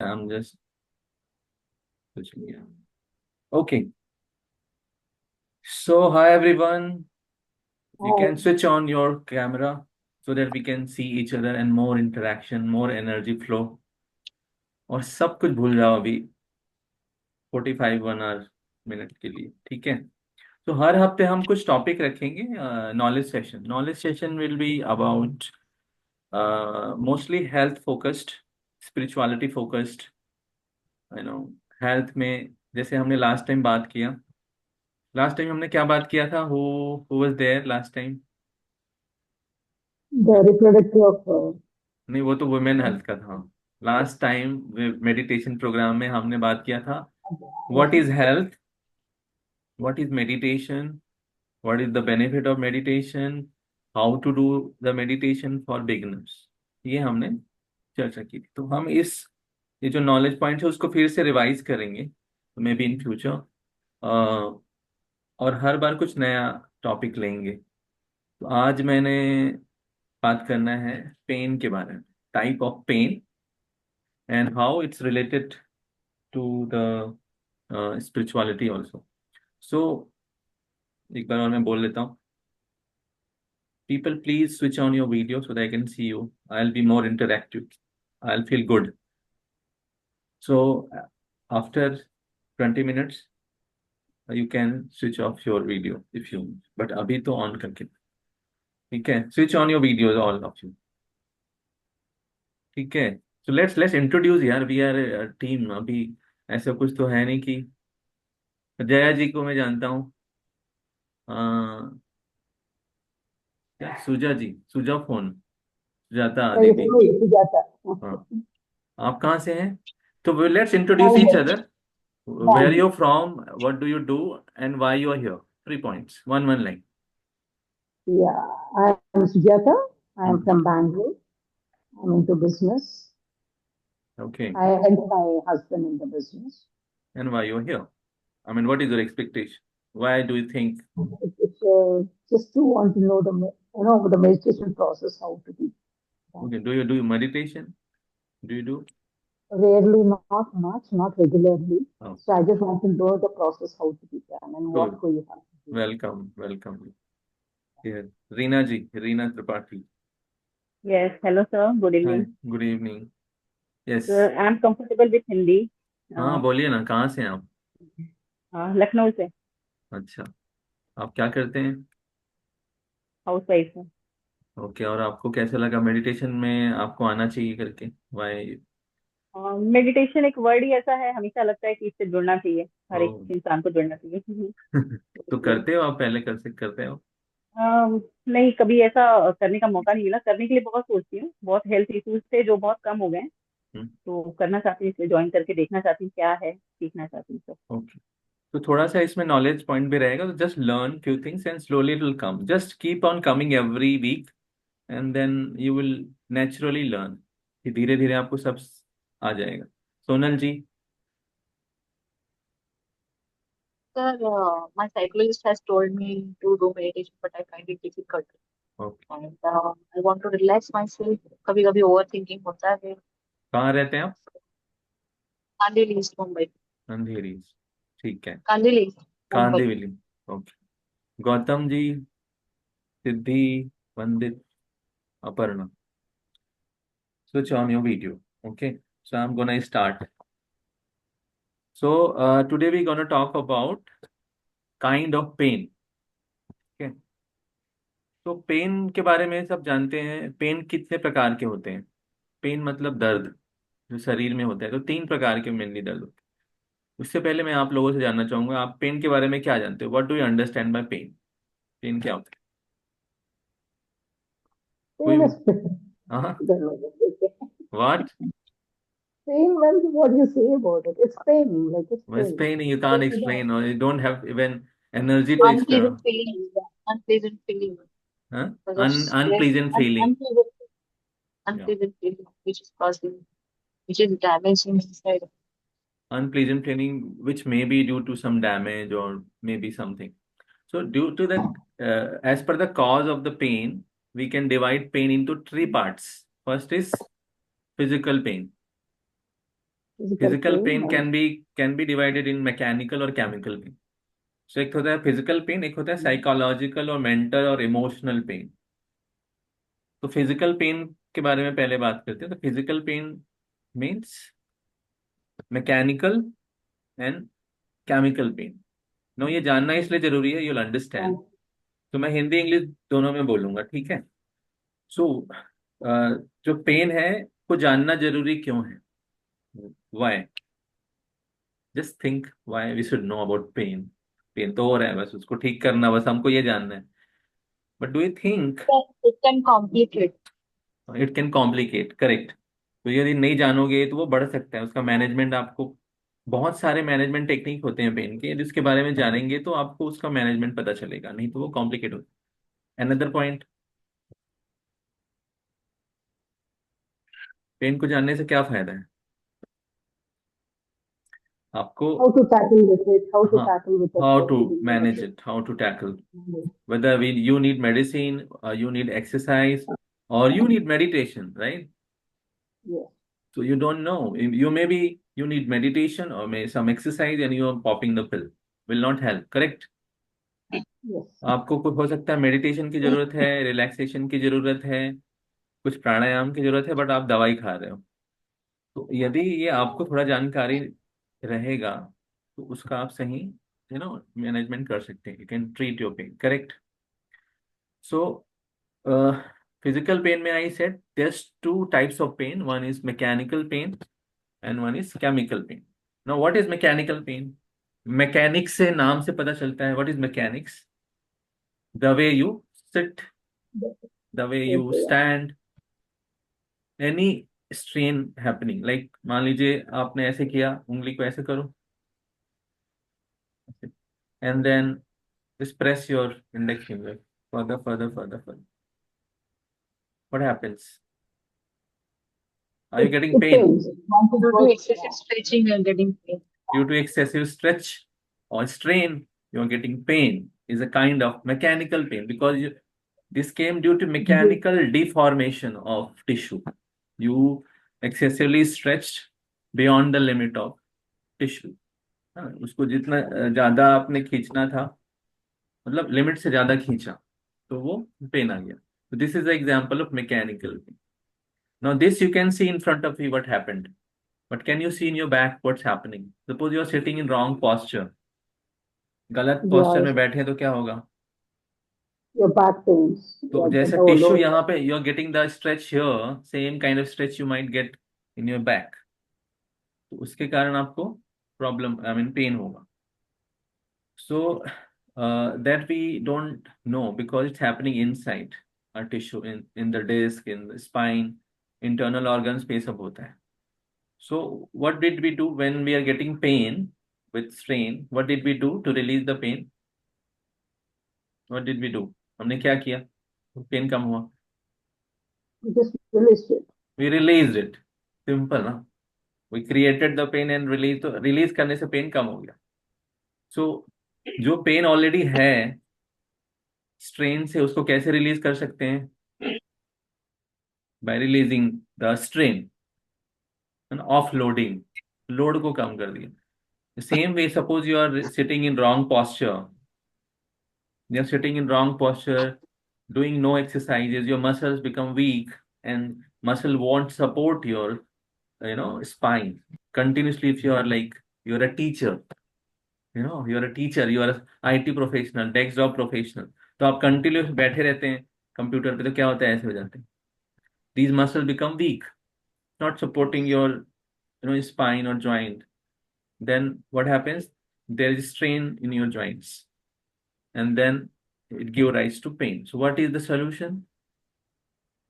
I'm just switching here. Okay. So, hi everyone. You can switch on your camera so that we can see each other and more interaction, more energy flow. और सब कुछ भूल जाओ अभी 45 1 hour minute के लिए, ठीक है? तो हर हफ्ते हम कुछ टॉपिक रखेंगे. Knowledge session will be about mostly health focused, spirituality focused, you know. Health में जैसे हमने लास्ट टाइम बात किया. लास्ट टाइम हमने क्या बात किया था? Who was there last time? The reproductive of नहीं, वो तो वुमेन हेल्थ का था. लास्ट टाइम मेडिटेशन प्रोग्राम में हमने बात किया था what is health, what is meditation, what is the benefit of meditation, how to do the meditation for beginners. ये हमने चर्चा की थी. तो हम ये जो नॉलेज पॉइंट है उसको फिर से रिवाइज करेंगे मे बी इन फ्यूचर, और हर बार कुछ नया टॉपिक लेंगे. तो आज मैंने बात करना है पेन के बारे में, type of pain and how it's related to the spirituality also. So एक बार और मैं बोल लेता हूँ. People, please switch on your video so that I can see you. I'll be more interactive. I'll feel good. So after 20 minutes, you can switch off your video if you want. But अभी तो on करके, ठीक है? Switch on your videos, all of you. ठीक है? So let's introduce यार. We are a team. अभी ऐसा कुछ तो है नहीं कि जया जी को मैं जानता हूँ. क्या सुजा जी, सुजा फोन, सुजाता दीदी. Sujata. हाँ, आप कहाँ से हैं? तो let's introduce each Bangalore. Other. Where Bangalore. you from? What do you do? And why you are here? 3 points. One line. Yeah, I am Sujata. I am Hmm. from Bangalore. I'm into business. Okay. I help my husband in the business. And why you are here? I mean, what is your expectation? Why do you think? It's just to want to know the meditation process, how to be done. Okay. Do you meditation? Do you do? Rarely, not much, not regularly. Oh, So I just want to know the process, how to be done, and what good. do you have to do. Welcome. Welcome. Here. Reena ji. Reena Tripathi. Yes, hello sir. Good Hi. evening. Good evening. Yes. Sir, I'm comfortable with Hindi. हाँ, Uh, बोलिए ना, कहाँ से हैं आप? लखनऊ से अच्छा. आप क्या करते हैं? हाउस वाइफ हूँ। ओके. और आपको कैसा लगा मेडिटेशन में आपको आना चाहिए करके? वाई? मेडिटेशन एक वर्ड ही ऐसा है, हमेशा लगता है कि इससे जुड़ना चाहिए, हर ओ. एक इंसान को जुड़ना चाहिए। तो इसलिए करते हो आप? पहले कर से करते हो? नहीं, कभी ऐसा करने का मौका नहीं मिला। करने के लिए बहुत सोचती हूँ, बहुत हेल्थ इश्यूज थे जो बहुत कम हो गए हैं, हम्म. तो करना चाहती हूँ, इसलिए ज्वाइन करके देखना चाहती हूँ क्या है, सीखना चाहती हूँ सर। ओके. तो थोड़ा सा इसमें नॉलेज पॉइंट भी रहेगा. तो just learn few things and slowly it will come. Just keep on coming every week and then you will naturally learn. धीरे धीरे आपको सब आ जाएगा. Sonal ji. Sir, my psychologist has told me to do meditation, but I find it difficult. Okay. And I want to relax myself. कभी कभी overthinking होता है. कहाँ रहते हैं आप? कांदिवली ईस्ट मुंबई. अंधेरी. ठीक है. Kandivali east Mumbai. Kandivali. Okay. Gautam ji, Siddhi, Vandit, Aparna. Switch on your video. Okay. So I'm gonna start. So today we're gonna talk about kind of pain. Okay. तो पेन के बारे में सब जानते हैं. पेन कितने प्रकार के होते हैं? पेन मतलब दर्द जो शरीर में होता है. तो 3 प्रकार के मेनली दर्द होते हैं. उससे पहले मैं आप लोगों से जानना चाहूंगा, आप पेन के बारे में क्या जानते हो? What do you understand by pain? Pain क्या होता है? कोई? Pain is हाँ. pain. What? Pain, well, what do you say about it? It's pain, like it's It's pain. pain. You can't explain, or you don't have even energy to Unpleasant explain. feeling. Unpleasant feeling. Huh? Because of stress. Unpleasant feeling. Unpleasant, Yeah. unpleasant feeling, which is causing, which is damaging inside. Unpleasant feeling which may be due to some damage or maybe something. So due to the as per the cause of the pain, we can divide pain into 3 parts. First is physical pain. Physical pain and can be divided in mechanical और chemical pen. सो एक होता है physical pain, एक होता है psychological और mental और emotional pain. तो फिजिकल पेन के बारे में पहले बात करते हैं. तो physical pain means mechanical and chemical pain. No, ये जानना इसलिए जरूरी है, यूल अंडरस्टैंड. तो मैं हिंदी इंग्लिश दोनों में बोलूंगा, ठीक है. सो जो पेन है वो जानना जरूरी क्यों है? Why? Just think why we should know about pain. Pain तो हो रहा है, बस उसको ठीक करना, बस हमको ये जानना है. But do you think It can complicate. It can complicate? Correct. तो यदि नहीं जानोगे तो वो बढ़ सकता है. उसका मैनेजमेंट आपको, बहुत सारे मैनेजमेंट टेक्निक होते हैं पेन के, जिसके बारे में जानेंगे तो आपको उसका मैनेजमेंट पता चलेगा, नहीं तो वो कॉम्प्लिकेट होता है. अनदर पॉइंट, पेन को जानने से क्या फायदा है आपको? how to tackle with it, how to हाँ, tackle with it, how how to to deal with manage it. It, how to tackle, whether you need medicine or you need exercise or you need meditation, right? Yes, So you don't know. You maybe you need meditation or may some exercise and you are popping the pill. Will not help. Correct? yes. आपको कुछ हो सकता है meditation की जरूरत है, relaxation की जरूरत है, कुछ प्राणायाम की जरूरत है, बट आप दवाई खा रहे हो. तो यदि ये आपको थोड़ा जानकारी रहेगा तो उसका आप सही मैनेजमेंट कर सकते हैं. You can treat your pain. Correct. So physical pain, may I said there's two types of pain. One is mechanical pain and one is chemical pain. Now, what is mechanical pain? Mechanics से नाम से पता चलता है. What is mechanics? The way you sit, the way you Okay, stand, any strain happening. Like मान लीजिए आपने ऐसे किया, उंगली को ऐसे करो, and then just press your index finger further, further, further, further. What happens? Are you getting it pain? pains. Once it Due to goes, excessive stretching, you're getting pain. Due to excessive stretch or strain, you are getting pain. Is a kind of mechanical pain because this came due to yeah. mechanical deformation of tissue. You excessively stretched beyond the limit of tissue. हाँ, उसको जितना ज्यादा आपने खींचना था, मतलब limit से ज्यादा खींचा, तो वो पेन आ गया. तो this is the example of mechanical pain. Now this you can see in front of you what happened. But can you see in your back what's happening? Suppose you are sitting in wrong posture. गलत posture में Yes, बैठे हैं तो क्या होगा? your back pains, तो जैसे the tissue lower यहाँ back. पे, you are getting the stretch here, same kind of stretch you might get in your back. तो उसके कारण आपको प्रॉब्लम, आई मीन पेन होगा. So that we don't know because it's happening inside our tissue, in the disc, in the spine, internal organs पे सब होता है. So what did we do when we are getting pain with strain? What did we do to release the pain? What did we do? हमने क्या किया? Pen कम हुआ. You just release it. We released it. Simple ना? We created the pain and release. तो release करने से pen कम हो गया. So जो पेन ऑलरेडी है, स्ट्रेन से उसको कैसे रिलीज कर सकते हैं? By releasing the strain and offloading. Load को कम कर दिया. Same way, suppose you are sitting in wrong posture. You're sitting in wrong posture, doing no exercises, your muscles become weak, and muscle won't support your, spine. Continuously, if you are like, you're a teacher, you're a teacher, you are a IT professional, desktop professional, तो आप continuous बैठे रहते हैं computer पे, तो क्या होता है? ऐसे हो जाते हैं. These muscles become weak, not supporting your, spine or joint. Then what happens? There is strain in your joints, and then it give rise to pain. So what is the solution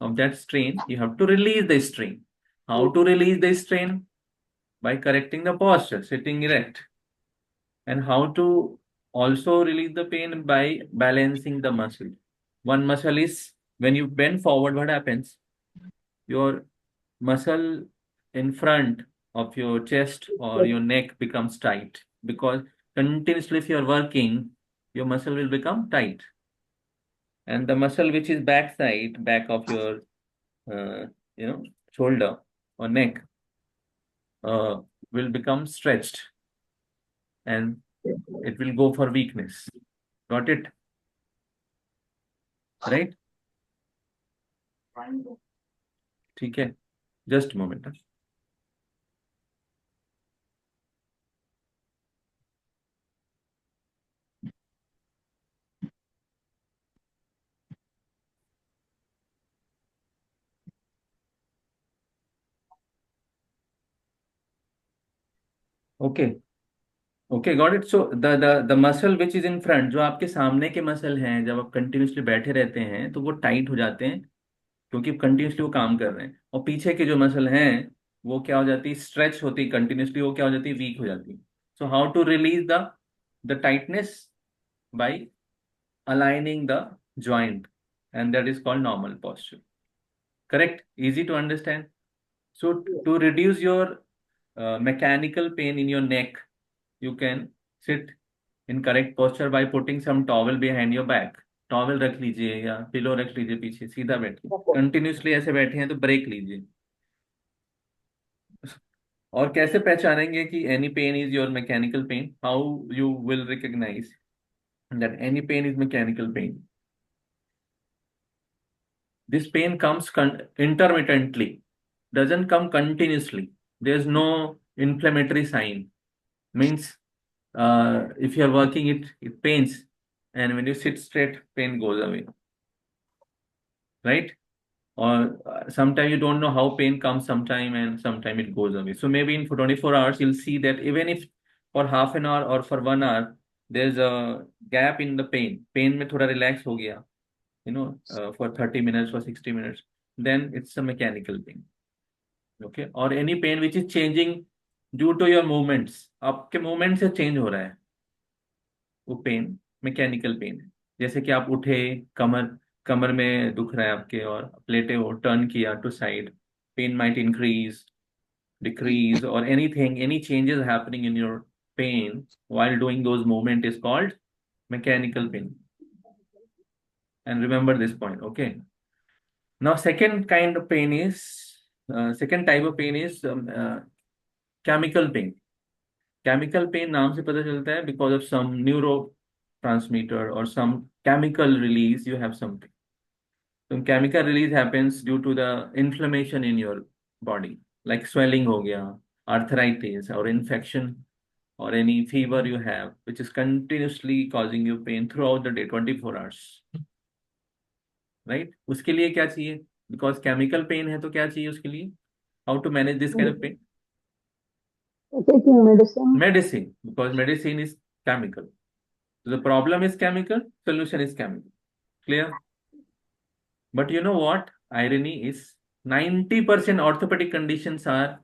of that strain? You have to release the strain. How to release the strain? By correcting the posture, sitting erect. And how to also release the pain? By balancing the muscle. One muscle is, when you bend forward, what happens? Your muscle in front of your chest or Yes, your neck becomes tight, because continuously if you are working, your muscle will become tight. And the muscle which is back of your uh, shoulder or neck, will become stretched and it will go for weakness. Got it? Right? ठीक है, just a moment. Okay. Okay got it. So the muscle which is in front, जो आपके सामने के muscle हैं, जब आप continuously बैठे रहते हैं तो वो टाइट हो जाते हैं क्योंकि कंटिन्यूसली वो काम कर रहे हैं. और पीछे के जो मसल हैं वो क्या हो जाती है, स्ट्रेच होती है कंटिन्यूसली, वो क्या हो जाती है, वीक हो जाती है. So how to release the tightness? By aligning the joint, and that is called normal posture. Correct? Easy to understand. So to reduce your mechanical pain in your neck, you can sit in correct posture by putting some towel behind your back. Towel रख लीजिए या pillow रख लीजिए पीछे, सीधा बैठिए. Okay. Continuously ऐसे बैठे हैं तो ब्रेक लीजिए. और कैसे पहचानेंगे कि any pain is your mechanical pain? How you will recognise that any pain is mechanical pain? This pain comes intermittently, doesn't come continuously. There's no inflammatory sign. Means if you're working, it pains, and when you sit straight, pain goes away. Right? Or sometimes you don't know how pain comes sometime and sometime it goes away. So maybe in for 24 hours, you'll see that even if for half an hour or for 1 hour, there's a gap in the pain. Pain में थोड़ा relax हो गया, for 30 minutes or 60 minutes, then it's a mechanical pain. Okay? Or any pain which is changing due to your movements, आपके movement से change हो रहा है, वो पेन मैकेनिकल पेन है. जैसे कि आप उठे, कमर कमर में दुख रहा है आपके और लेटे हो, टर्न किया to side, pain might increase, decrease, or anything, any changes happening in your pain while doing those movement is called mechanical pain. And remember this point. Okay? Now second type of pain is chemical pain. Chemical pain नाम से पता चलता है because of some neurotransmitter or some chemical release you have something. So chemical release happens due to the inflammation in your body, like swelling हो गया, arthritis or infection, or any fever you have which is continuously causing you pain throughout the day 24 hours. Right? उसके लिए क्या चाहिए? Because chemical pain है तो क्या चाहिए उसके लिए? How to manage this kind of pain? Taking medicine. Medicine, because medicine is chemical. So the problem is chemical, solution is chemical. Clear? But you know what? Irony is 90% orthopedic conditions are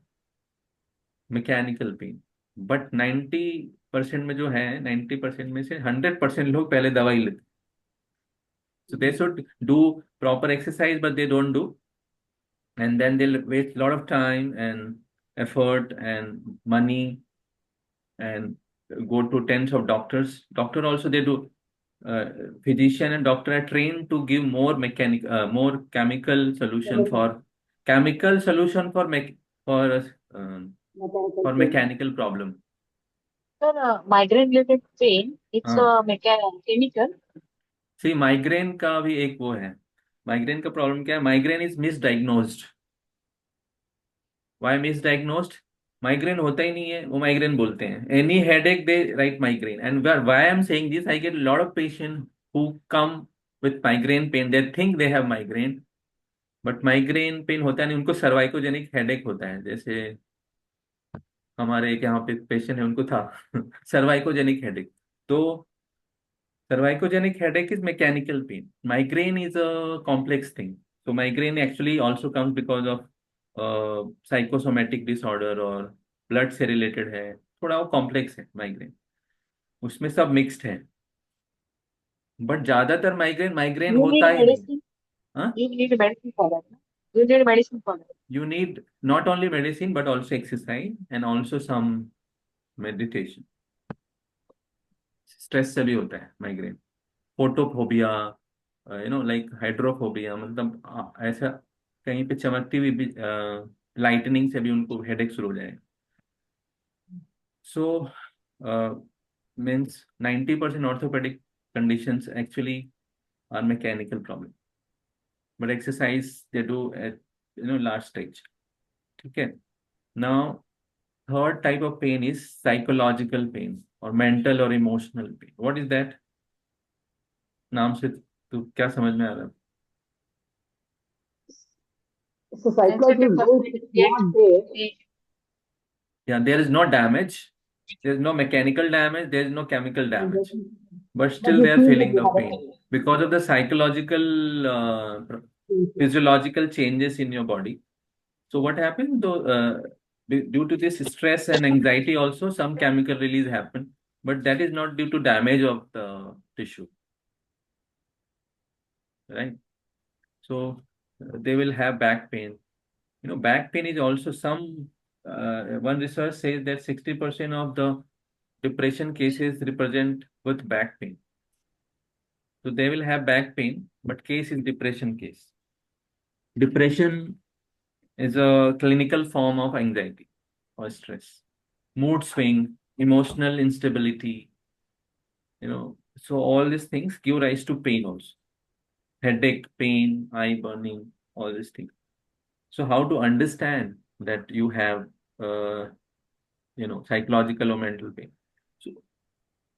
mechanical pain. But 90% में जो है, 90% में से 100% लोग पहले दवाई लेते. So they should do proper exercise, but they don't do. And then they'll waste a lot of time and effort and money and go to tens of doctors. Doctor also they do. Physician and doctor are trained to give more more chemical solution for for mechanical problem. Sir, migraine related pain, it's हाँ. chemical. See, migraine का भी एक वो है. Migraine का problem क्या है? Migraine is misdiagnosed. Why misdiagnosed? Migraine होता ही नहीं है, वो माइग्रेन बोलते हैं. Any headache they write migraine. And why I am saying this, I get lot of patient who come with migraine pain, they think they have migraine, but migraine pain होता नहीं, उनको सर्वाइकोजेनिक हेडेक होता है. जैसे हमारे एक यहाँ पे पेशेंट है, उनको था सर्वाइकोजेनिक हेडेक. तो cervicogenic headache is mechanical pain. Migraine is a complex thing. So migraine actually also comes because of psychosomatic disorder और blood से related है. थोड़ा वो complex है माइग्रेन, उसमें सब mixed है. बट ज्यादातर माइग्रेन You होता need ही नहीं. medicine. हाँ. You need medicine for that. You need medicine for that. You need not only medicine but also exercise and also some meditation. Stress से भी होता है माइग्रेन. फोटोफोबिया, लाइक हाइड्रोफोबिया, मतलब ऐसा कहीं पे चमकती हुई लाइटनिंग से भी उनको हेडेक शुरू हो जाए. So, means 90% orthopedic conditions actually are mechanical problem, but exercise they do at large stage. Okay. Now, third type of pain is psychological pain or mental or emotional pain. What is that? नाम से तो क्या समझ में आ रहा है? So psychological growth is not there. Yeah, there is no damage. There is no mechanical damage. There is no chemical damage. But still they they are feel that feeling they the have a pain because of the psychological, pain. physiological changes in your body. So what happens though, due to this stress and anxiety also some chemical release happen, but that is not due to damage of the tissue, right? So they will have back pain. Back pain is also one research says that 60% of the depression cases represent with back pain. So they will have back pain, but case is depression case. Depression is a clinical form of anxiety or stress, mood swing, emotional instability, so all these things give rise to pain also. Headache, pain, eye burning, all these things. So how to understand that you have, psychological or mental pain?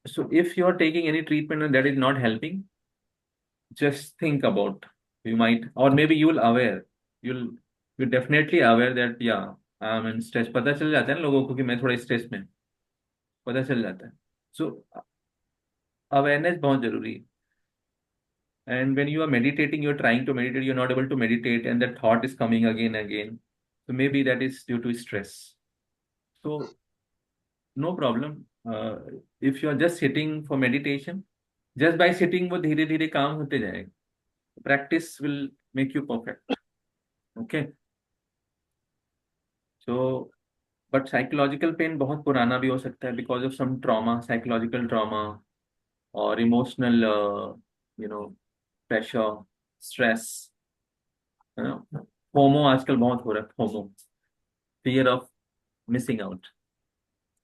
So if you are taking any treatment and that is not helping, just think about, you might, or maybe you're definitely aware that yeah, I'm in stress. पता चल जाता है ना लोगों को कि मैं थोड़ा स्ट्रेस में हूं, पता चल जाता है. So awareness बहुत जरूरी है. And when you are meditating, you're trying to meditate, you're not able to meditate, and that thought is coming again and again. So maybe that is due to stress. So no problem. If you are just sitting for meditation, just by sitting वो धीरे धीरे काम होते जाएगा. Practice will make you perfect. Okay. So, but psychological pain बहुत पुराना भी हो सकता है because of some trauma, psychological trauma or emotional, pressure, stress. FOMO आजकल बहुत हो रहा है. FOMO, fear of missing out.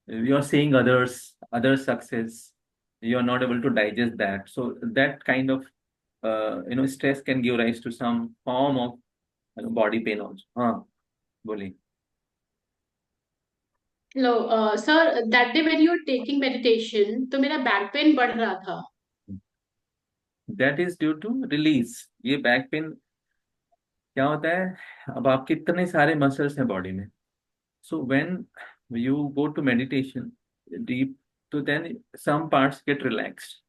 You're seeing other success, you're not able to digest that. So that kind of stress can give rise to some form of body pain also. हाँ, बोलिए. Hello, sir. That day when you were taking meditation, तो मेरा back pain बढ़ रहा था. That is due to release. ये back pain क्या होता है, अब आप कितने सारे मसल्स हैं बॉडी में. So when you go to meditation deep, so then some parts get relaxed,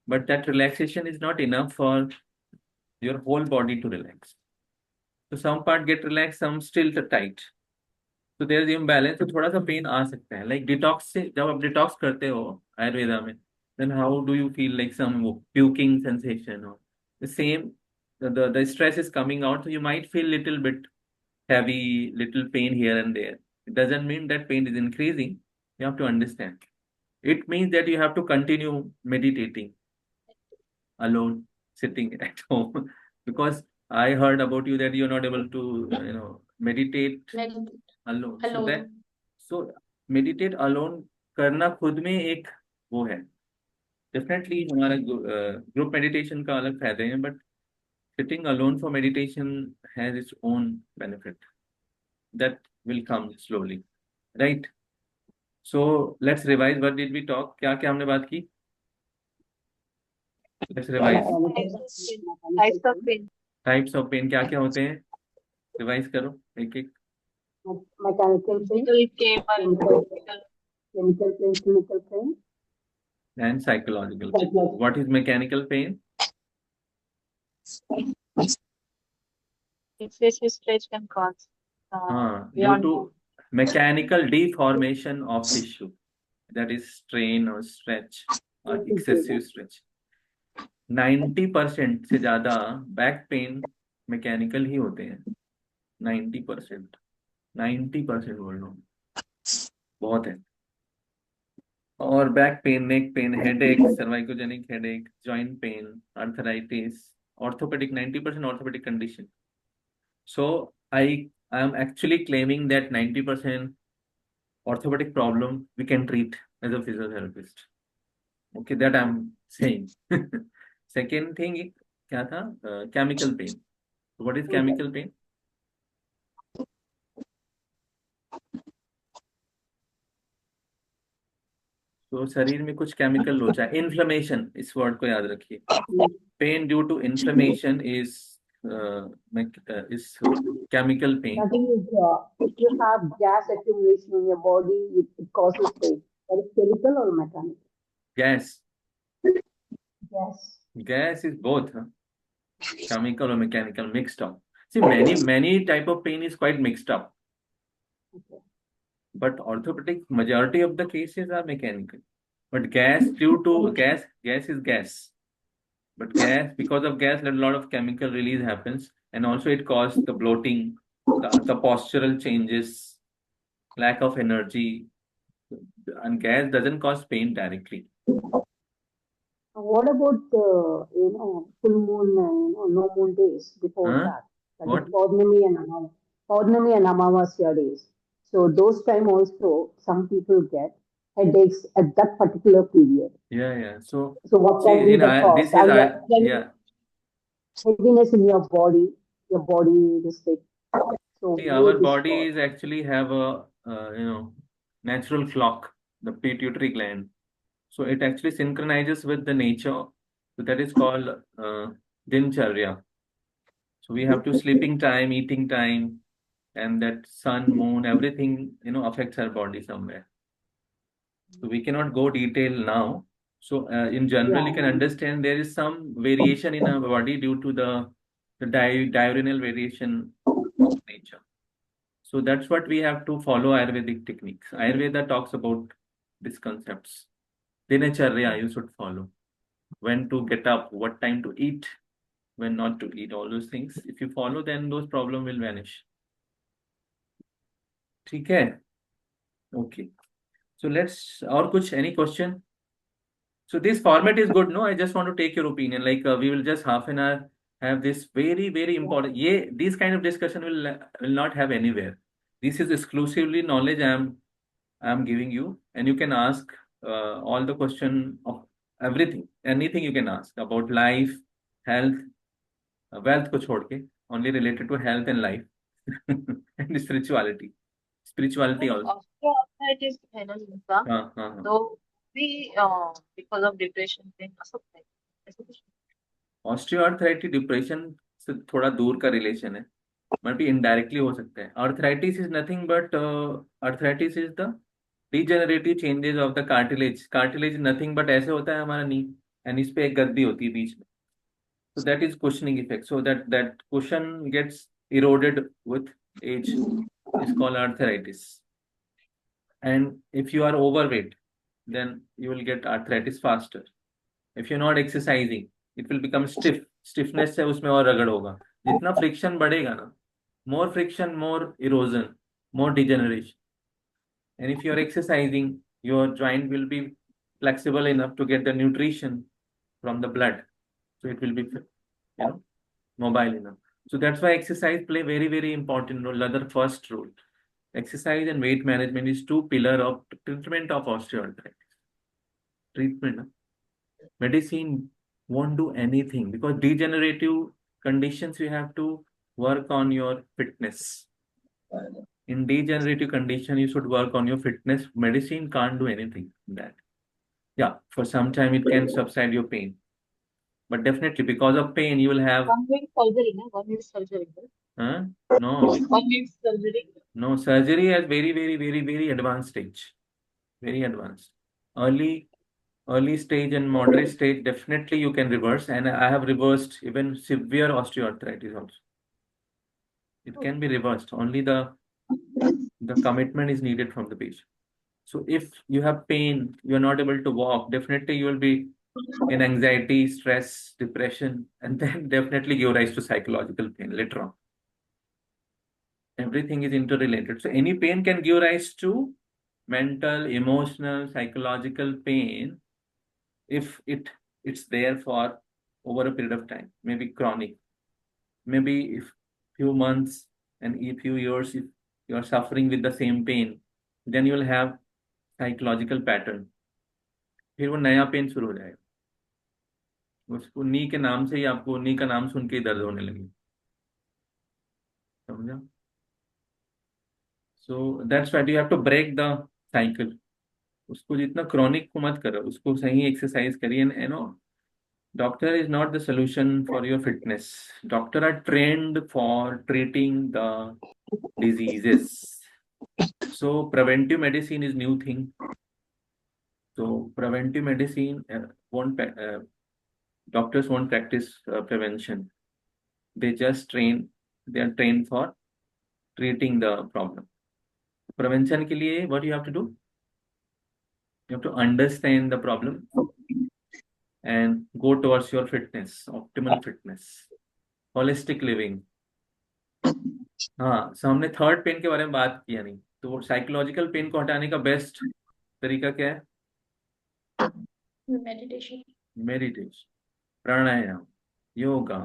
but that relaxation is not enough for your whole body to relax. So some part get relaxed, some still tight. So there is imbalance. तो थोड़ा सा pen आ सकता है. Like detox से जब आप detox करते हो आयुर्वेदा में, then how do you feel? Like some puking sensation or the same, the stress is coming out, so you might feel little bit heavy, little pain here and there. It doesn't mean that pain is increasing. You have to understand. It means that you have to continue meditating alone, sitting at home, because I heard about you that you're not able to, meditate alone. So meditate alone करना खुद में एक वो है. Definitely हमारा group meditation का अलग फायदे हैं, but sitting alone for meditation has its own benefit. That will come slowly, right? So let's revise. What did we talk? क्या क्या हमने बात की? Let's revise. Types of pain. Types of pain क्या क्या होते हैं? Revise करो एक एक. Mechanical pain, chemical pain, clinical pain, And psychological pain. What is mechanical pain? Excessive stretch can cause. Due to mechanical deformation of tissue, that is strain or stretch or excessive stretch. 90% से ज्यादा back pain mechanical ही होते हैं. 90% बोल रहा हूँ, बहुत है. और back pain, neck pain, headache, cervicogenic headache, joint pain, arthritis, orthopedic, 90% orthopedic condition. So I am actually claiming that 90% orthopedic problem we can treat as a physiotherapist. Okay, that I'm saying. Second thing, क्या था? Chemical pain. What is chemical pain? तो शरीर में कुछ chemical लोचा है. Inflammation, इस word को याद रखिए. Pain due to inflammation is chemical pain. Nothing is, if you have gas accumulation in your body, it causes pain. That is chemical or mechanical? Gas. Yes. Gas is both, huh? Chemical or mechanical, mixed up. See, many type of pain is quite mixed up. Okay. But orthopedic, majority of the cases are mechanical. But gas, due to gas is gas. But gas, because of gas, a lot of chemical release happens, and also it causes the bloating, the postural changes, lack of energy, and gas doesn't cause pain directly. What about full moon, no moon days before Huh? that? That What? is Paurnami and Amavasya days. So those time also some people get headaches at that particular period. Yeah. So what see, can be the cause? this is Then heaviness in your body is like. So see, our mood is body caused. is actually have a natural clock, the pituitary gland. So it actually synchronizes with the nature. So that is called dincharya. So we have to sleeping time, eating time, and that sun, moon, everything affects our body somewhere. So we cannot go detail now. So in general, you can understand there is some variation in our body due to the diurnal variation of nature. So that's what we have to follow Ayurvedic techniques. Ayurveda talks about these concepts. Dinacharya you should follow. When to get up, what time to eat, when not to eat, all those things. If you follow, then those problems will vanish. ठीक है? Okay. So let's, और कुछ, any question? So this format is good, no? I just want to take your opinion. Like we will just half an hour have this very important. This kind of discussion will not have anywhere. This is exclusively knowledge I'm giving you, and you can ask all the question of everything, anything you can ask about life, health, wealth को छोड़ के, only related to health and life and spirituality also. Osteoarthritis है ना जिनका, हाँ. तो भी because of depression pain आ सकता है, ऐसा कुछ? ऑस्टियोआर्थराइटिस डिप्रेशन से थोड़ा दूर का रिलेशन है, बट भी इनडायरेक्टली हो सकता है. Arthritis is nothing but arthritis is the degenerative changes of the cartilage nothing but ऐसे होता है हमारा नी, एंड इस पे एक गद्दी होती है बीच में, so that is cushioning effect. So that cushion gets eroded with age is called arthritis. And if you are overweight, then you will get arthritis faster. If you're not exercising, it will become stiff. Stiffness है उसमें और रगड़ होगा. जितना friction बढ़ेगा ना, more friction, more erosion, more degeneration. And if you're exercising, your joint will be flexible enough to get the nutrition from the blood. So it will be, mobile enough. So that's why exercise play very important role. Another first role. Exercise and weight management is two pillars of treatment of osteoarthritis. Treatment. Medicine won't do anything because degenerative conditions you have to work on your fitness. In degenerative condition, you should work on your fitness. Medicine can't do anything in that. Yeah, for some time it can subside your pain. But definitely because of pain, you will have... 1 week surgery, no? 1 week surgery. Huh? No. 1 week surgery. No, surgery at very advanced stage. Very advanced. Early stage and moderate stage, definitely you can reverse. And I have reversed even severe osteoarthritis also. It can be reversed. Only the commitment is needed from the patient. So if you have pain, you are not able to walk, definitely you will be in anxiety, stress, depression, and then definitely give rise to psychological pain later on. Everything is interrelated. So any pain can give rise to mental, emotional, psychological pain if it's there for over a period of time, maybe chronic, maybe if few months and a few years, if you are suffering with the same pain, then you will have psychological pattern, फिर वो नया pen शुरू हो जाएगा। उसको नी के नाम से ही आपको नी का नाम सुन के ही दर्द होने लगे, समझा? So that's why you have to break the cycle. उसको जितना क्रॉनिक को मत करो, उसको सही एक्सरसाइज करिए। You know, doctor is not the solution for your fitness. Doctor are trained for treating the diseases. So preventive medicine is new thing. So preventive medicine won't doctors won't practice prevention. They just train, they are trained for treating the problem. Prevention के लिए what you have to do? You have to understand the problem and go towards your fitness, optimal fitness, holistic living. हाँ, so हमने third pen के बारे में बात किया नहीं, तो साइकोलॉजिकल पेन को हटाने का बेस्ट तरीका क्या है? Meditation. Meditation, pranayama, yoga,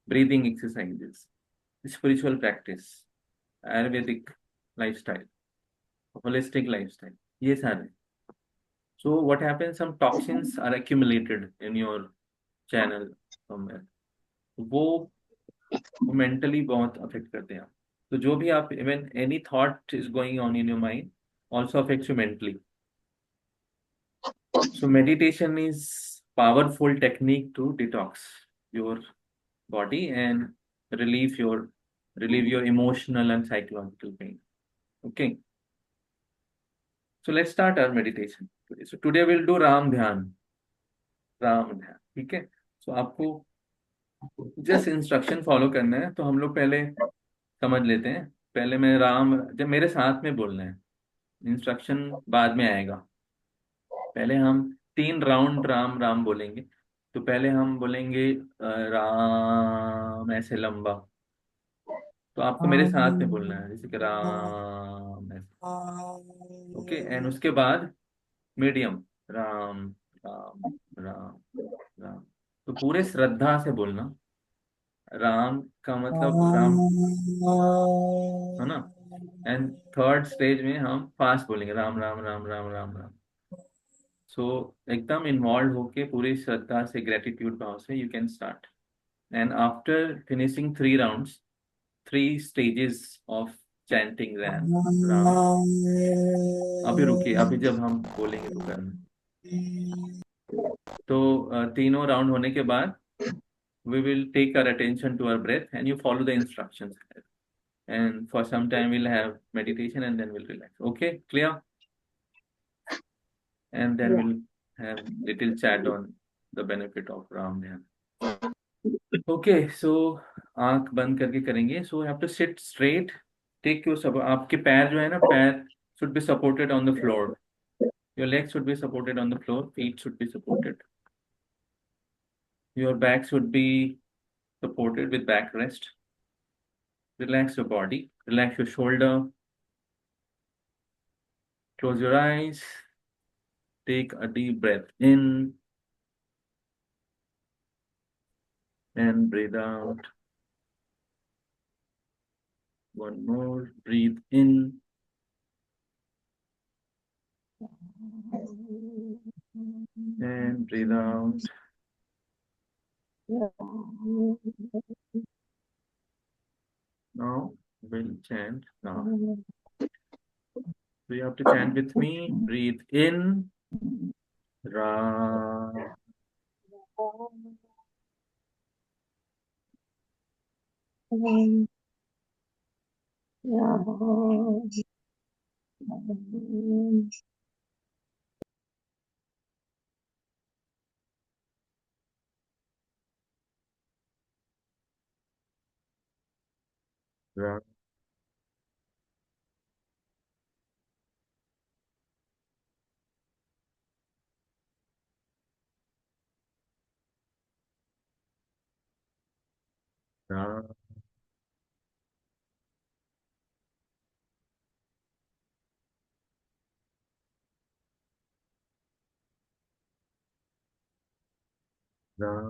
breathing exercises, spiritual practice, Ayurvedic lifestyle, holistic lifestyle, ये सारे। So what happens, some toxins are accumulated in your channel somewhere, वो मेंटली बहुत अफेक्ट करते हैं। तो जो भी आप, even any thought is going on in your mind also affects you mentally. So meditation is powerful technique to detox your body and relieve your emotional and psychological pain. Okay. So let's start our meditation today. So today we'll do Ram Dhyan. Ram Dhyan. ठीक है? So आपको just instruction follow करना है। तो हम लोग पहले समझ लेते हैं। पहले मैं राम, जब मेरे साथ में बोलना है, इंस्ट्रक्शन बाद में आएगा। पहले हम 3 राउंड राम राम बोलेंगे। तो पहले हम बोलेंगे राम, ऐसे लंबा। तो आपको मेरे साथ में बोलना है, जैसे कि राम ऐसे। ओके, एंड उसके बाद मीडियम, राम राम राम राम। तो पूरे श्रद्धा से बोलना। राम का मतलब राम, है ना? एंड थर्ड स्टेज में हम फास्ट बोलेंगे, राम राम राम राम राम राम। सो एकदम इन्वॉल्व होके पूरी श्रद्धा से, ग्रेटिट्यूड भाव से you can start. And after finishing 3 rounds, 3 stages of chanting RAM Ram, अभी रुकिए, अभी जब हम बोलेंगे तो करना। तो तीनों राउंड होने के बाद we will take our attention to our breath and you follow the instructions, and for some time we'll have meditation and then we'll relax. Okay, clear? And then Yeah. we'll have little chat on the benefit of Ram Dhyan. Okay, so आंख बंद करके करेंगे। So you have to sit straight, take your सब, आपके पैर जो है ना, पैर should be supported on the floor, your legs should be supported on the floor, feet should be supported, your back should be supported with backrest. Relax your body, relax your shoulder, close your eyes, take a deep breath in and breathe out. One more, breathe in and breathe out. Now we'll chant now. So you have to chant with me. Breathe in, Ra. Ra. Ra. Ra.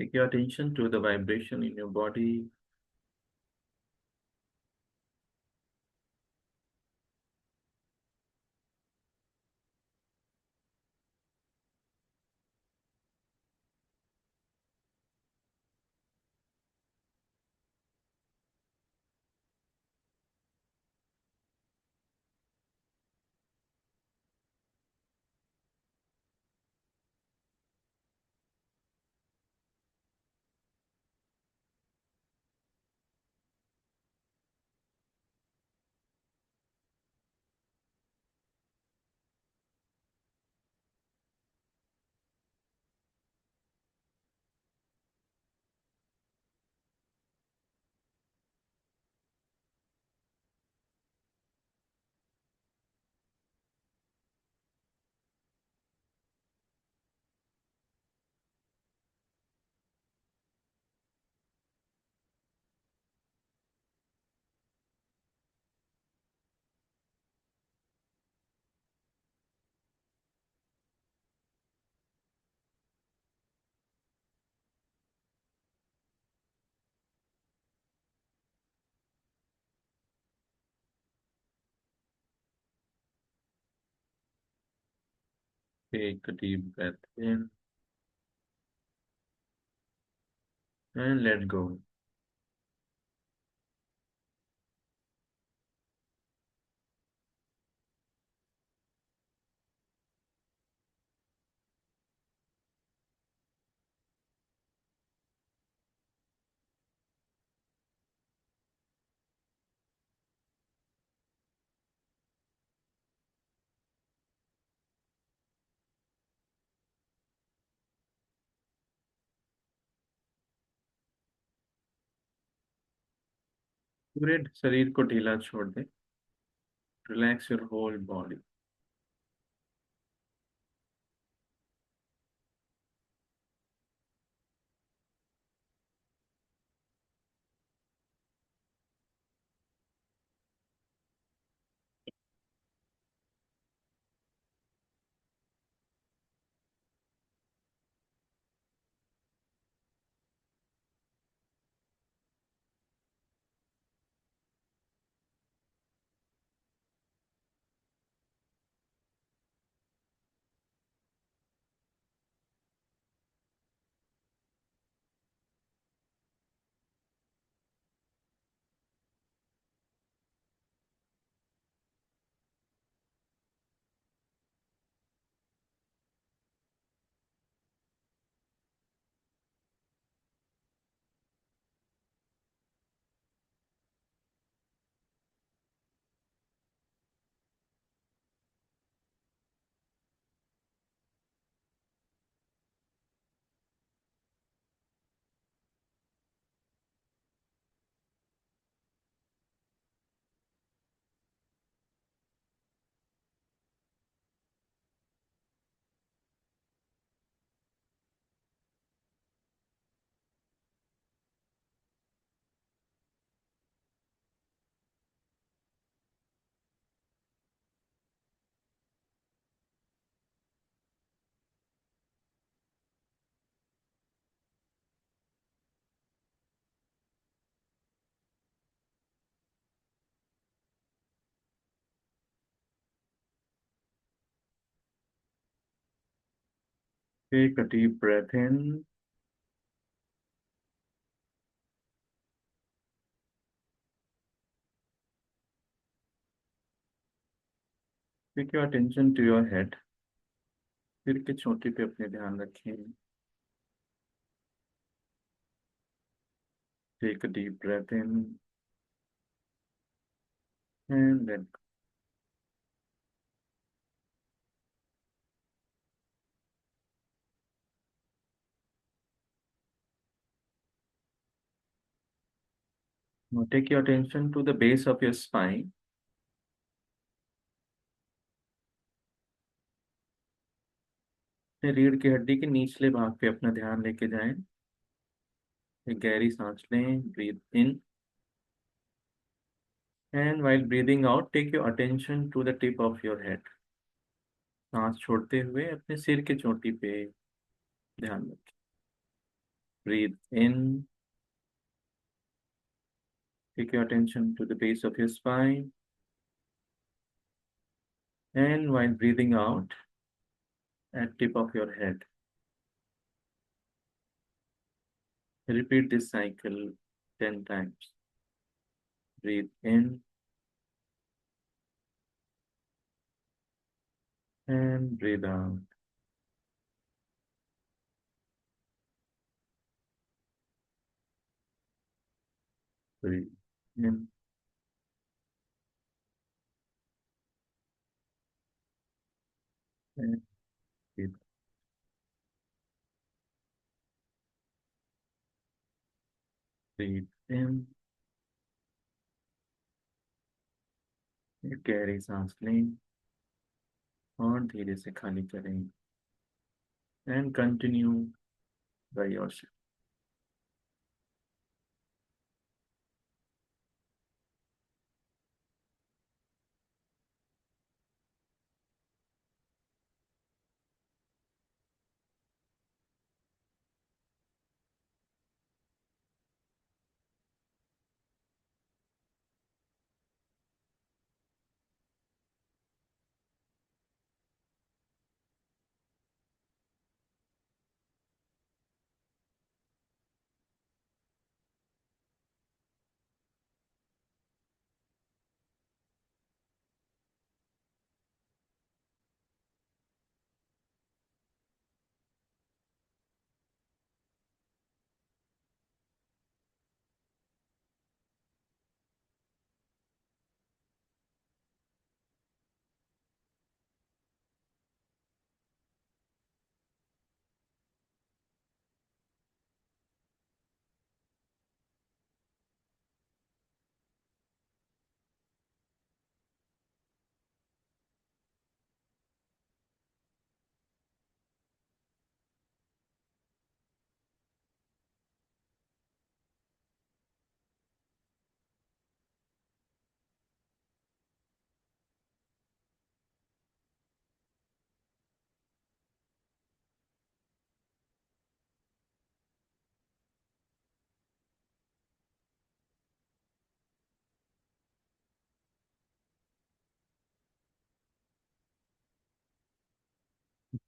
Take your attention to the vibration in your body. Take a deep breath in and let go. पूरे शरीर को ढीला छोड़ दे. Relax your whole body. Take a deep breath in Take your attention to your head. सिर की चोटी पे अपने ध्यान रखें. Take a deep breath in and let go. Now take your attention to the base of your spine. रीढ़ की हड्डी के निचले भाग पे अपना ध्यान लेके जाएं. एक गहरी सांस लें. Breathe in and while breathing out, take your attention to the tip of your head. सांस छोड़ते हुए अपने सिर के चोटी पे ध्यान रखें. Breathe in. Take your attention to the base of your spine. And while breathing out, at tip of your head. Repeat this cycle 10 times. Breathe in and breathe out. Breathe in and breathe. Breathe in. गहरी सांस लें और धीरे से खाली करें. And continue by yourself.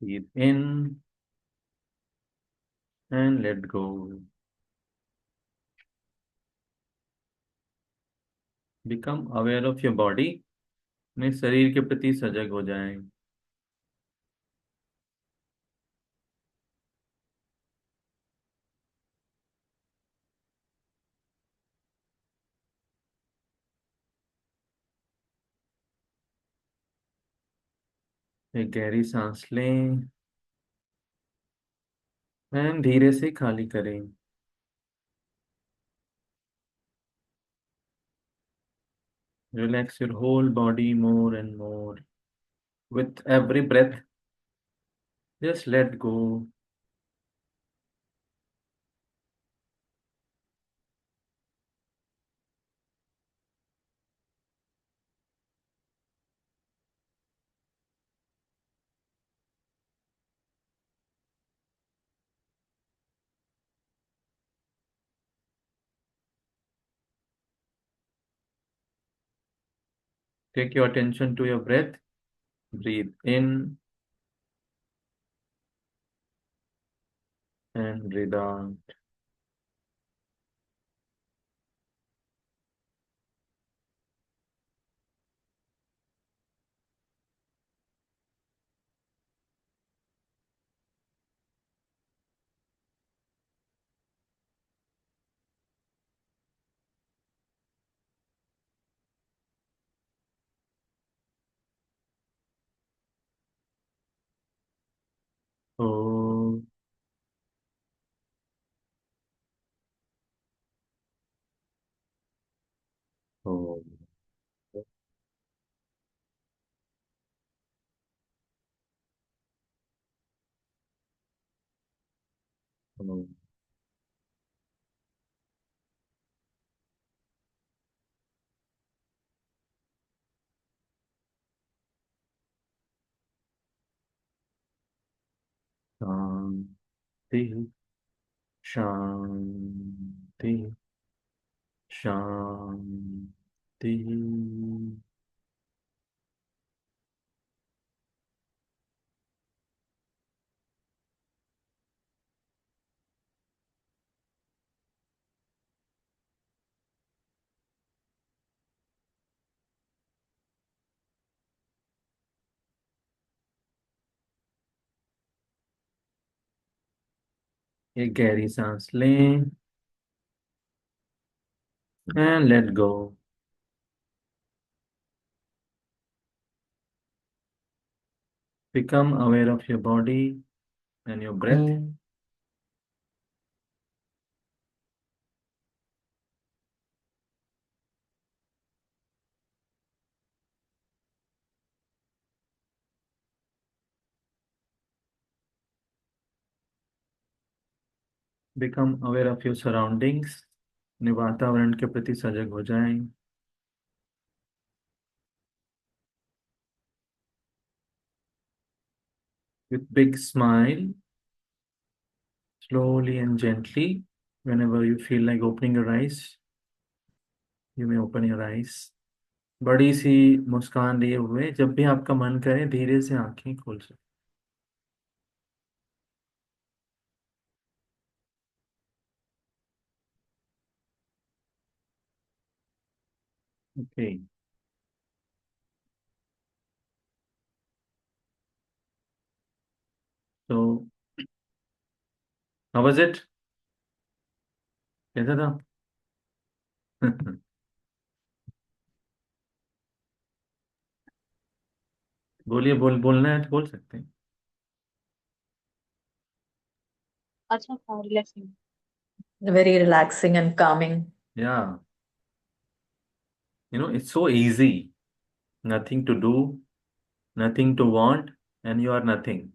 Breathe in and let go. Become aware of your body. अपने शरीर के प्रति सजग हो जाएं. एक गहरी सांस लें and धीरे से खाली करें. Relax your whole body more and more. With every breath, just let go. Take your attention to your breath. Breathe in and breathe out. Oh, oh, oh. शांति. शांति, शांति। एक गहरी सांस लें and let go. Become aware of your body and your breath. Become aware of your surroundings. अपने वातावरण के प्रति सजग हो जाएं. With big smile, slowly and gently, whenever you feel like opening your eyes, you may open your eyes. बड़ी सी मुस्कान लिए हुए जब भी आपका मन करे धीरे से आंखें खोल सकते. Okay. So, how was it? कैसा था? बोलिए, बोलना है तो बोल सकते हैं. अच्छा था, relaxing. Very relaxing and calming. Yeah, it's so easy. Nothing to do, nothing to want, and you are nothing.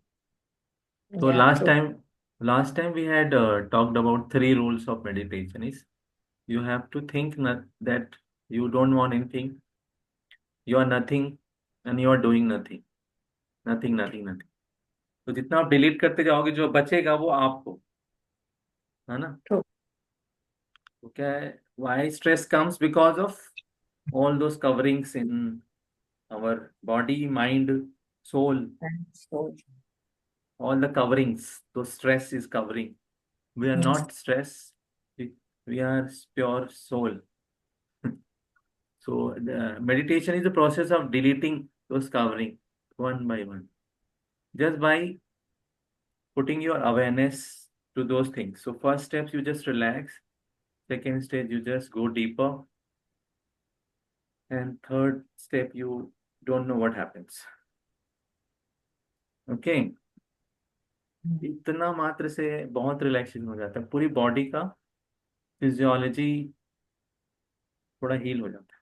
So Yeah, true. last time we had talked about three rules of meditation. Is you have to think that you don't want anything, you are nothing, and you are doing nothing, nothing, nothing, nothing. तो जितना आप delete करते जाओगे जो बचेगा वो आप हो, है ना? True. तो क्या है? Why stress comes because of all those coverings in our body, mind, soul, And so, all the coverings. So stress is covering. We are not stress. We, we are pure soul. So the meditation is the process of deleting those covering one by one, just by putting your awareness to those things. So first steps you just relax. Second stage you just go deeper, and third step you don't know what happens. Okay. इतना मात्र से बहुत relaxation हो जाता है, पूरी body का physiology थोड़ा हील हो जाता है.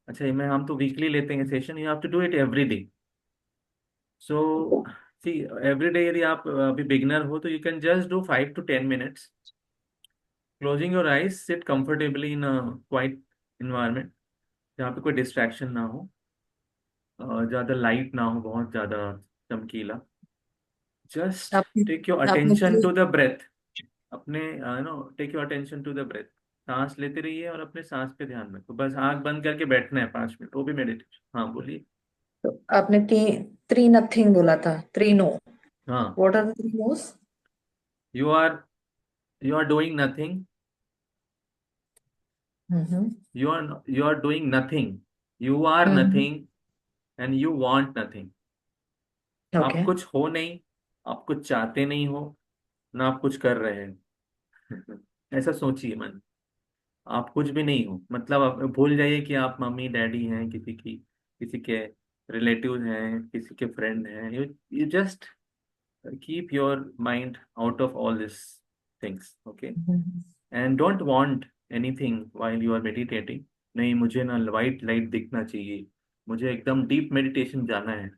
अच्छा, मैं हम तो वीकली लेते हैं session. You have to do it every day. So see every day यदि आप अभी बिगिनर हो तो you can just do 5 to 10 minutes. Closing your eyes, sit comfortably in a quiet environment जहाँ पे कोई डिस्ट्रैक्शन ना हो, ज़्यादा लाइट ना हो, बहुत ज़्यादा चमकीला. जस्ट आपने टेक योर आपने अटेंशन तीन टू द ब्रेथ. अपने take your attention to the breath. सांस लेते रहिए और अपने सांस पे ध्यान रखो. बस आंख बंद करके बैठना है 5 मिनट, वो भी मेडिटेशन. हाँ बोलिए. आपने थ्री नथिंग बोला था, थ्री नो. हाँ. What are the three nos? You are you are doing nothing. Hmm. You are doing nothing. You are hmm. nothing and you want nothing. आप ओके. कुछ हो नहीं, आप कुछ चाहते नहीं हो, ना आप कुछ कर रहे हैं. ऐसा सोचिए मन. आप कुछ भी नहीं हो, मतलब आप भूल जाइए कि आप मम्मी डैडी हैं, किसी के रिलेटिव हैं, किसी के फ्रेंड हैं. You just keep your mind out of all this things. Okay. And don't want anything while you are meditating. नहीं, मुझे ना वाइट लाइट दिखना चाहिए, मुझे एकदम डीप मेडिटेशन जाना है.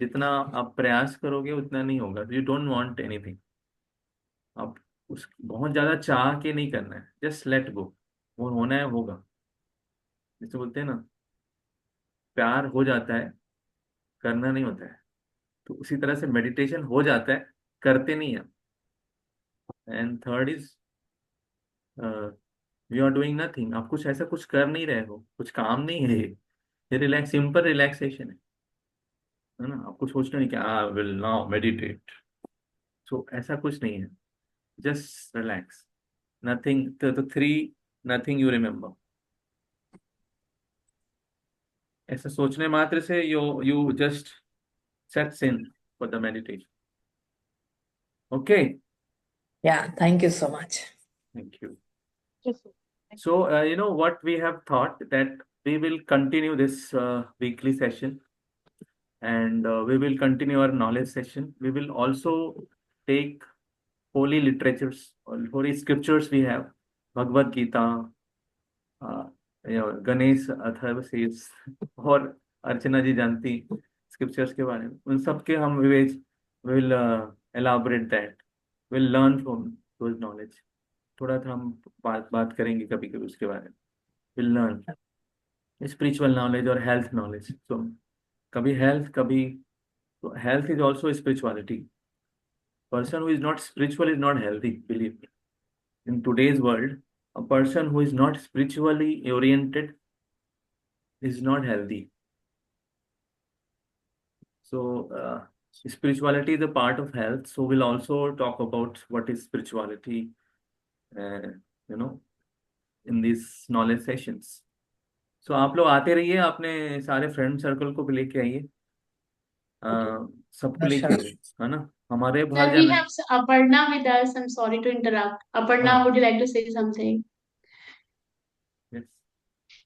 जितना आप प्रयास करोगे उतना नहीं होगा. You don't want anything. आप उस बहुत ज्यादा चाह के नहीं करना है, जस्ट लेट गो. वो होना है होगा. जैसे बोलते हैं ना, प्यार हो जाता है, करना नहीं होता है. तो उसी तरह से मेडिटेशन हो जाता है, करते नहीं है. And third is you are doing nothing, आप कुछ ऐसा कुछ कर नहीं रहे हो, कुछ काम नहीं है ये रिलैक्स, सिंपल रिलैक्सेशन है ना। आपको सोचना नहीं कि आई विल नाउ मेडिटेट, सो ऐसा कुछ नहीं है, जस्ट रिलैक्स, नथिंग, तो थ्री नथिंग यू रिमेम्बर, ऐसा सोचने मात्र से you you just sets in for the meditation. Okay, Yeah, thank you so much. Thank you. Yes, sir. So, you know what we have thought that we will continue this weekly session, and we will continue our knowledge session. We will also take holy literatures or holy scriptures we have, Bhagavad Gita, Ganesh Atharvashirsha, और अर्चना जी जानती scriptures के बारे में, उन सब के हम will elaborate that, will learn from those knowledge. थोड़ा सा हम बात करेंगे कभी कभी उसके बारे में, विल लर्न स्पिरिचुअल नॉलेज और हेल्थ नॉलेज। तो कभी हेल्थ, कभी health is also spirituality. Person who is not spiritual is not healthy, believe me. In today's world, a person who is not spiritually oriented is not healthy. So, spirituality is a part of health. So, we'll also talk about what is spirituality, uh, you know, in these knowledge sessions. So, आप लोग आते रहिए, अपने सारे friend circle को भी लेके आइए, सबको लेके Sure. आइए, है ना। हमारे बाहर Sir, we जाना है। have Aparna with us. I'm sorry to interrupt. Aparna, हाँ, would you like to say something? yes.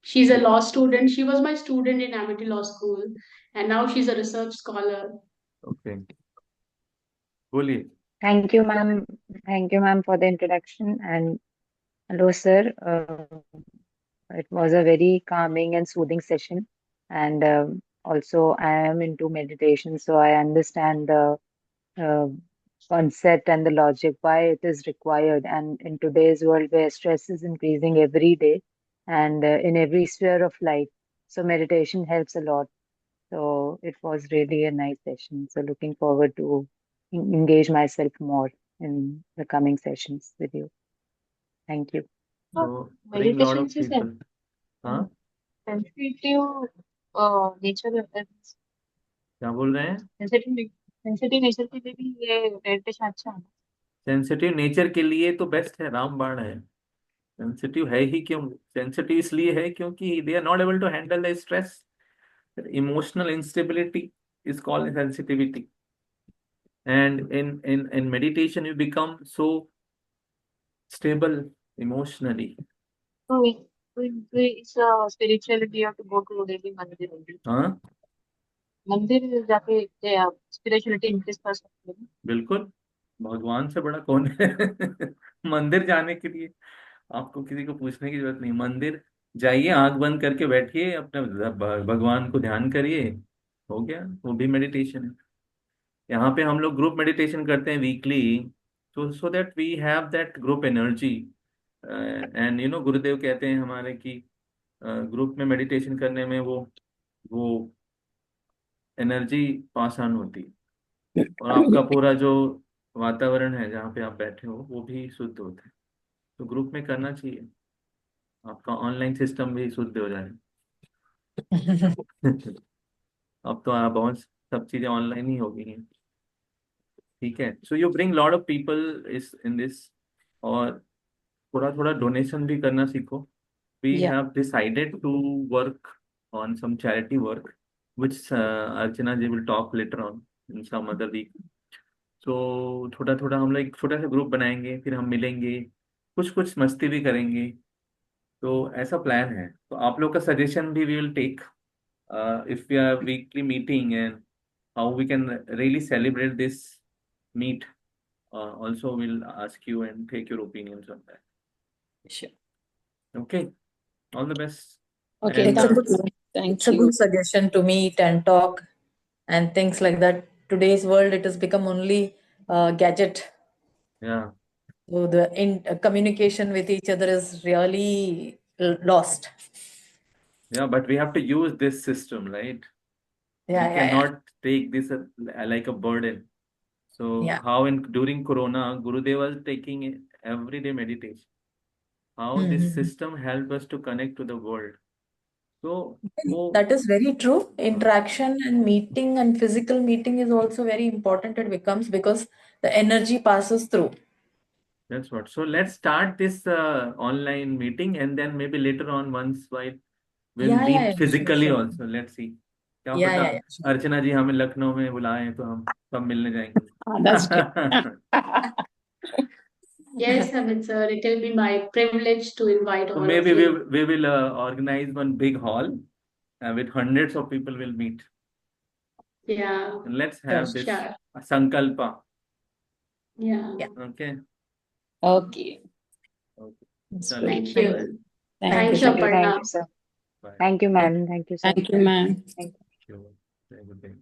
She's a law student. She was my student in Amity Law School, and now she's a research scholar. Okay, बोलिए। Thank you, ma'am. Thank you, ma'am, for the introduction. And hello, sir. It was a very calming and soothing session. And also, I am into meditation, so I understand the uh, concept and the logic why it is required. And in today's world, where stress is increasing every day and in every sphere of life, so meditation helps a lot. So it was really a nice session. So looking forward to engage myself more in the coming sessions with you. Thank you. So, bring lot Meditation of से people. हाँ, sensitive nature, क्या बोल रहे हैं? Sensitive nature के लिए भी ये मेडिटेशन अच्छा है। सेंसिटिव नेचर के लिए तो बेस्ट है, रामबाण है। सेंसिटिव है ही क्यों? सेंसिटिव इसलिए है क्योंकि they are not able to handle the stress, emotional instability is called sensitivity, and in meditation you become so stable emotionally. तो इस spirituality of to go to daily mandir only। हाँ, मंदिर जाके स्पिरिचुअलिटी इंक्रीज कर सकते हैं। बिल्कुल, भगवान से बड़ा कौन है? मंदिर जाने के लिए आपको किसी को पूछने की जरूरत नहीं, मंदिर जाइए, आंख बंद करके बैठिए, अपने भगवान को ध्यान करिए, हो गया, वो भी मेडिटेशन है। यहाँ पे हम लोग ग्रुप मेडिटेशन करते हैं weekly, so that we have that group energy, and you know Gurudev कहते हैं हमारे कि ग्रुप में मेडिटेशन करने में वो एनर्जी पास ऑन होती है, और आपका पूरा जो वातावरण है जहाँ पे आप बैठे हो वो भी शुद्ध होता है। तो ग्रुप में करना चाहिए, आपका ऑनलाइन सिस्टम भी शुद्ध हो जाए। अब तो आप बहुत सब चीजें ऑनलाइन ही हो गई हैं, ठीक है। So you bring lot of people इस इन दिस, और थोड़ा थोड़ा डोनेशन भी करना सीखो। We Yeah. Have decided to work on some charity work which Archana ji will talk later on in some other week. तो थोड़ा थोड़ा हम लोग एक छोटा सा ग्रुप बनाएंगे, फिर हम मिलेंगे, कुछ कुछ मस्ती भी करेंगे, तो ऐसा प्लान है। तो आप लोग का सजेशन भी we will take if we are weekly meeting, and how we can really celebrate this meet, also we'll ask you and take your opinions on that. Sure. Okay, all the best. Okay, And, It's a good suggestion to meet and talk and things like that. Today's world, it has become only gadget. yeah, So the communication with each other is really lost. yeah, but we have to use this system, right? Yeah, We yeah, yeah. cannot take this like a burden. So Yeah. how during Corona, Gurudev was taking everyday meditation. How this Mhm. system helped us to connect to the world. So वो That is very true. Interaction and meeting and physical meeting is also very important. It becomes because the energy passes through. that's what. So let's start this online meeting, and then maybe later on, once while we'll Yeah, meet sure, physically sure. also. Let's see. क्या Yeah, पता sure. अर्चना जी हमें लखनऊ में बुलाएं तो हम सब मिलने That's true. जाएंगे. Yes, Amit sir, it will be my privilege to invite So all of maybe you. we will organize one big hall with hundreds of people will meet. Yeah, And let's Sure. have this sure. sankalpa. Yeah. Yeah. Okay. Okay. Okay. That's Chalo. great. Thank Thank you. Thank Thank you. you, Thank you, Aparna. sir. Bye. Thank you, ma'am. Thank you, sir. Thank you, ma'am. Thank you. Very good day.